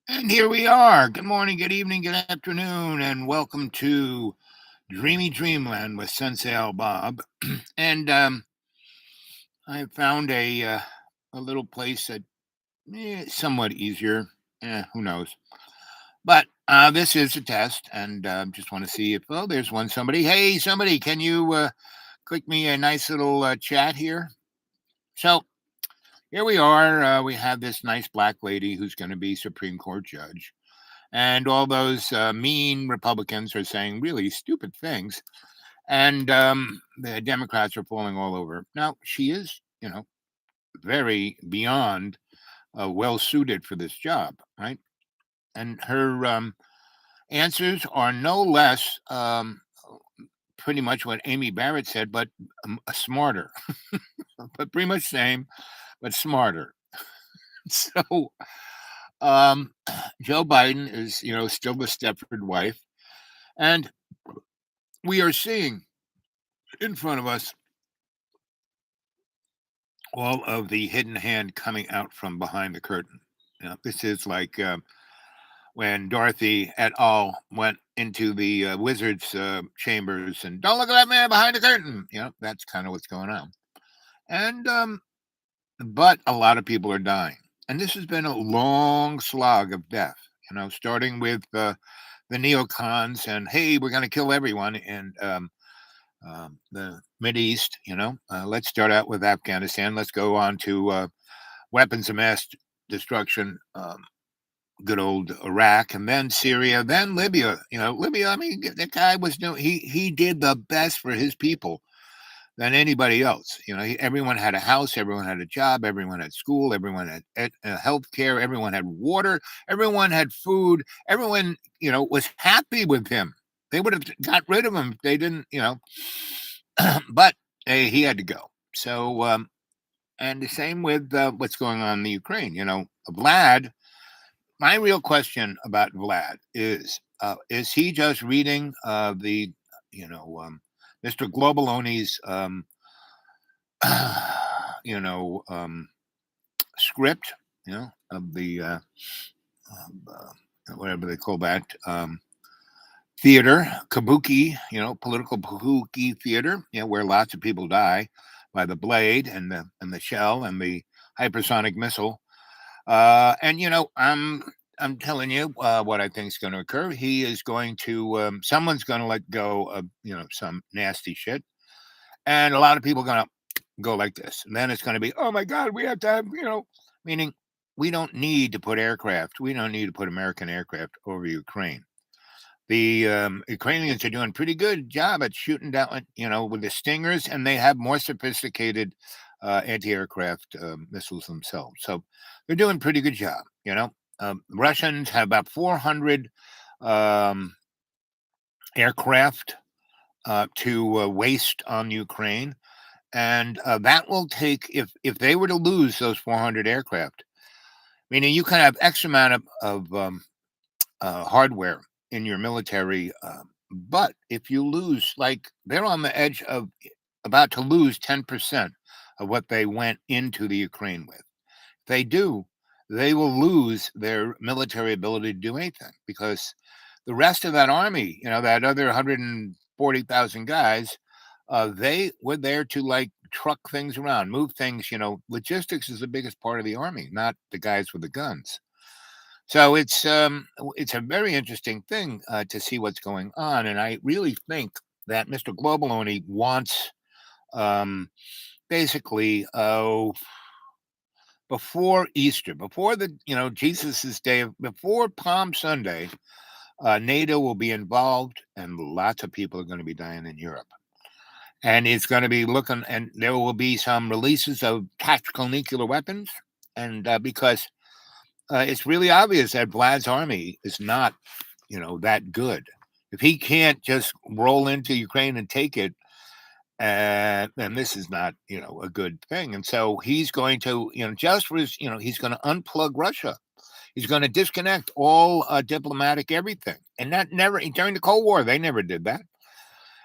And here we are. Good morning, good evening, good afternoon, and welcome to Dreamy Dreamland with Sensei Al Bob. And I found a little place that somewhat easier. Who knows? But this is a test, and just want to see if there's one somebody. Hey, somebody, can you click me a nice little chat here? So here we are. We have this nice black lady who's going to be Supreme Court judge. And all those mean Republicans are saying really stupid things, and the Democrats are falling all over. Now she is, very beyond well suited for this job, right? And her answers are no less pretty much what Amy Barrett said, but smarter, but pretty much same, but smarter. So um, Joe Biden is, still the Stepford wife, and we are seeing in front of us all of the hidden hand coming out from behind the curtain. This is like when Dorothy et al. Went into the wizard's chambers and don't look at that man behind the curtain. That's kind of what's going on. And but a lot of people are dying, and this has been a long slog of death. Starting with the neocons and hey, we're going to kill everyone, and the Mid East. Let's start out with Afghanistan. Let's go on to weapons of mass destruction, good old Iraq, and then Syria, then Libya. Libya. I mean, the guy was doing. He did the best for his people than anybody else. Everyone had a house, everyone had a job, everyone had school, everyone had health care, everyone had water, everyone had food, everyone was happy with him. They would have got rid of him if they didn't. But he had to go. So, and the same with what's going on in the Ukraine. Vlad. My real question about Vlad is he just reading the, Mr. Globaloni's, you know, um, script, of the whatever they call that theater, kabuki, political kabuki theater, where lots of people die by the blade and the shell and the hypersonic missile. And I'm telling you what I think is going to occur. He is going to someone's going to let go of some nasty shit, and a lot of people are going to go like this, and then it's going to be, oh my god, we have to have meaning we don't need to put aircraft, we don't need to put American aircraft over Ukraine. The Ukrainians are doing a pretty good job at shooting down, with the Stingers, and they have more sophisticated anti-aircraft missiles themselves. So they're doing a pretty good job. Russians have about 400 um, aircraft to waste on Ukraine, and that will take if they were to lose those 400 aircraft, meaning you can have X amount of hardware in your military. But if you lose, like they're on the edge of about to lose 10% of what they went into the Ukraine with. If they do, they will lose their military ability to do anything because the rest of that army, that other 140,000 guys, they were there to like truck things around, move things. Logistics is the biggest part of the army, not the guys with the guns. So it's a very interesting thing to see what's going on, and I really think that Mr. Globaloni wants um, basically before Easter, before the Jesus's day, before Palm Sunday, NATO will be involved, and lots of people are going to be dying in Europe, and it's going to be looking, and there will be some releases of tactical nuclear weapons, and because it's really obvious that Vlad's army is not, that good. If he can't just roll into Ukraine and take it, then this is not, a good thing. And so he's going to, just for his, he's going to unplug Russia. He's going to disconnect all diplomatic everything. And that never, during the Cold War, they never did that.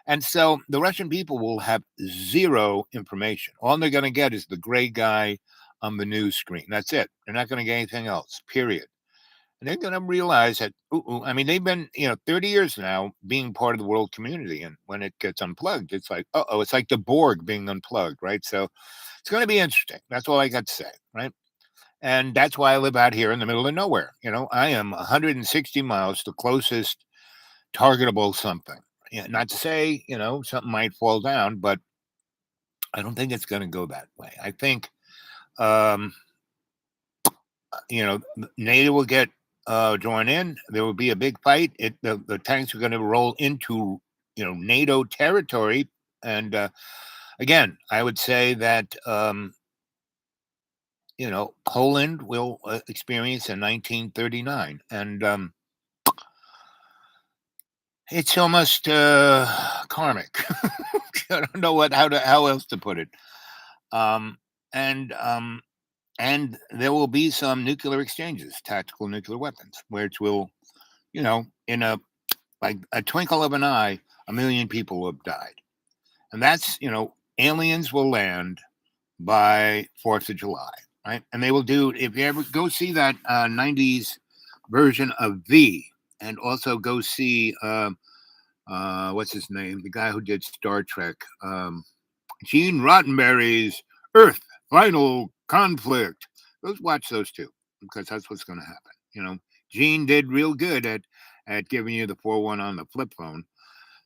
And so the Russian people will have zero information. All they're going to get is the gray guy on the news screen. That's it. They're not going to get anything else, period. And they're going to realize that, I mean, they've been, 30 years now being part of the world community. And when it gets unplugged, it's like, it's like the Borg being unplugged, right? So it's going to be interesting. That's all I got to say, right? And that's why I live out here in the middle of nowhere. I am 160 miles, the closest targetable something. Not to say, something might fall down, but I don't think it's going to go that way. I think, um, NATO will get join in. There will be a big fight. The tanks are going to roll into NATO territory, and again, I would say that Poland will experience in 1939, and it's almost karmic. I don't know how else to put it. Um, and and there will be some nuclear exchanges, tactical nuclear weapons, which will, in like a twinkle of an eye, 1 million people will have died. And that's, aliens will land by 4th of July, right? And they will do, if you ever go see that 90s version of V, and also go see, what's his name? The guy who did Star Trek, Gene Roddenberry's Earth Final Conflict. Watch those two, because that's what's going to happen. Gene did real good at giving you the 4-1 on the flip phone.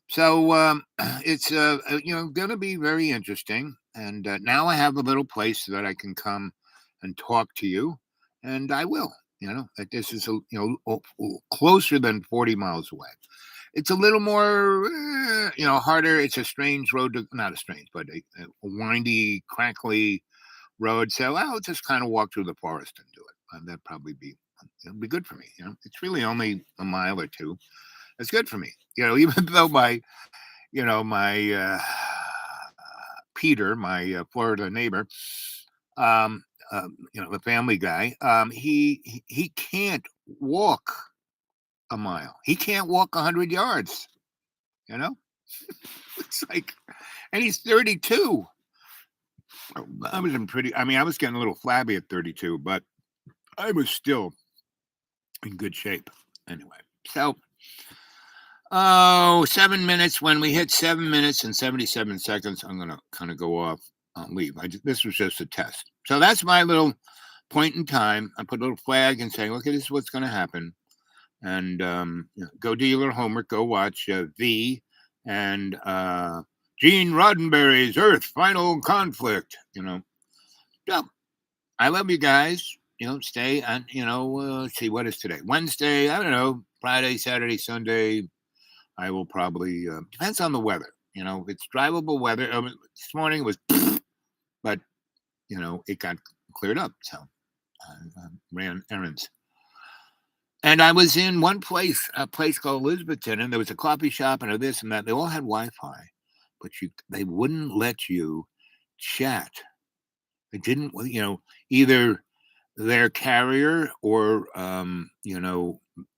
So it's going to be very interesting. And now I have a little place that I can come and talk to you, and I will. That this is closer than 40 miles away. It's a little more, harder. It's a strange road not a strange, but a windy, crackly road. So I'll just kind of walk through the forest and do it. And that'd probably it'll be good for me. It's really only a mile or two. It's good for me. Even though my Peter, my Florida neighbor, the family guy, he can't walk a mile. He can't walk 100 yards. It's like, and he's 32. I was getting a little flabby at 32, but I was still in good shape. Anyway, so 7 minutes. When we hit 7 minutes and 77 seconds, I'm going to kind of go off and leave. This was just a test. So that's my little point in time. I put a little flag and saying, okay, this is what's going to happen. And go do your little homework. Go watch V and Gene Roddenberry's Earth Final Conflict. So I love you guys. Stay and let's see, what is today? Wednesday. I don't know. Friday, Saturday, Sunday. I will probably depends on the weather. It's drivable weather. This morning was, but it got cleared up. So I ran errands. And I was in one place, a place called Elizabethton, and there was a coffee shop and this and that. They all had Wi-Fi, but they wouldn't let you chat. They didn't, either their carrier or,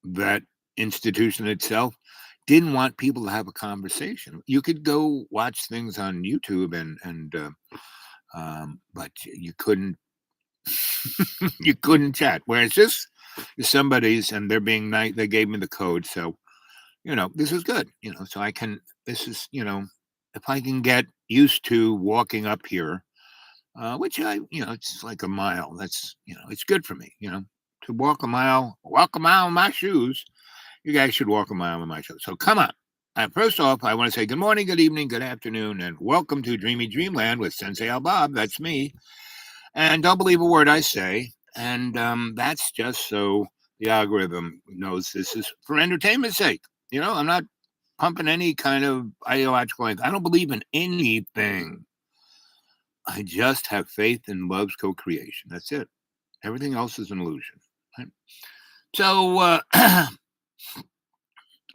that institution itself didn't want people to have a conversation. You could go watch things on YouTube but you couldn't, you couldn't chat. Whereas this is somebody's, and they're being nice. They gave me the code, so this is good. So I can. This is if I can get used to walking up here, which it's like a mile. That's it's good for me. To walk a mile in my shoes. You guys should walk a mile in my shoes. So come on. First off, I want to say good morning, good evening, good afternoon, and welcome to Dreamy Dreamland with Sensei Al Bob. That's me. And don't believe a word I say. And that's just so the algorithm knows this is for entertainment's sake. I'm not pumping any kind of ideological. I don't believe in anything. I just have faith in love's co-creation. That's it. Everything else is an illusion. Right? So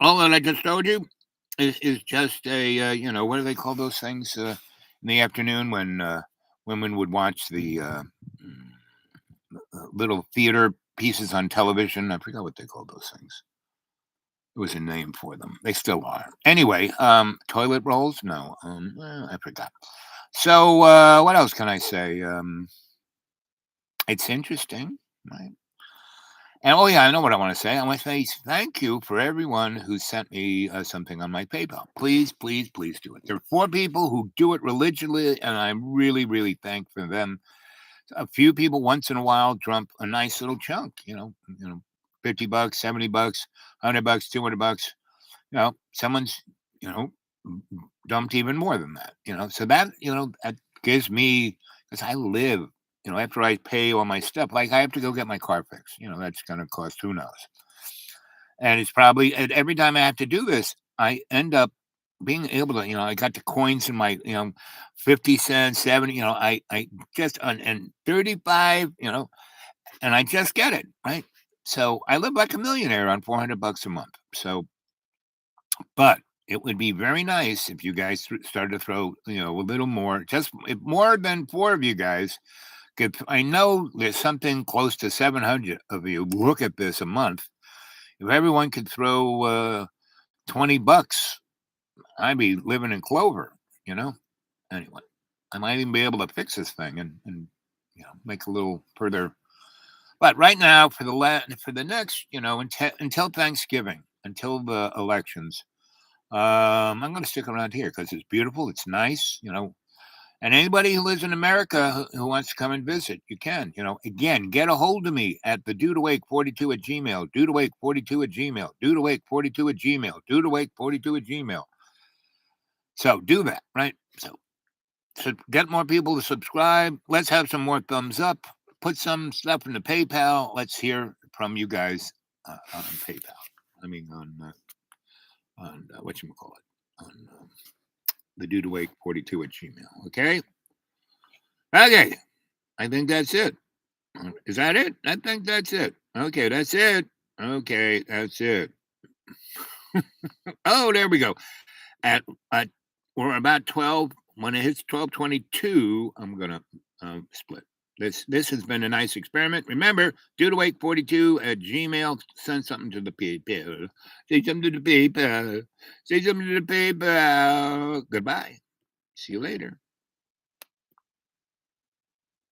all that I just told you is just a, what do they call those things in the afternoon when women would watch the little theater pieces on television? I forgot what they called those things. It was a name for them. They still are. Anyway, toilet rolls? No, I forgot. So what else can I say? It's interesting, right? And oh yeah, I know what I want to say. I want to say thank you for everyone who sent me something on my PayPal. Please, please, please do it. There are 4 people who do it religiously, and I'm really, really thankful for them. A few people once in a while dump a nice little chunk. $50, $70, $100, $200. Someone's you know dumped even more than that. So that gives me, because I live. After I pay all my stuff, like I have to go get my car fixed. That's going to cost who knows. And it's probably, and every time I have to do this, I end up being able to, I got the coins in my, 50 cents, 70, I just, and 35, and I just get it, right? So I live like a millionaire on $400 a month. So, but it would be very nice if you guys started to throw, a little more, just if more than 4 of you guys could. I know there's something close to 700 of you look at this a month. If everyone could throw $20, I'd be living in clover, you know. Anyway, I might even be able to fix this thing and make a little further. But right now, for the next, until Thanksgiving, until the elections, I'm going to stick around here because it's beautiful, it's nice, And anybody who lives in America who wants to come and visit, you can. Again, get a hold of me at the dudewake42 at Gmail, dudewake42 at Gmail, dudewake42 at Gmail, dudewake42 at Gmail. So do that, right? So get more people to subscribe. Let's have some more thumbs up. Put some stuff in the PayPal. Let's hear from you guys on PayPal. I mean, on whatchamacallit, on the dudewake42 at Gmail. Okay? Okay. I think that's it. Is that it? I think that's it. Okay, that's it. Okay, that's it. Oh, there we go. At we're about 12. When it hits 12:22, I'm gonna split. This has been a nice experiment. Remember, dudewake42 at Gmail. Send something to the people. Say something to the people. Say something to the people. Goodbye. See you later.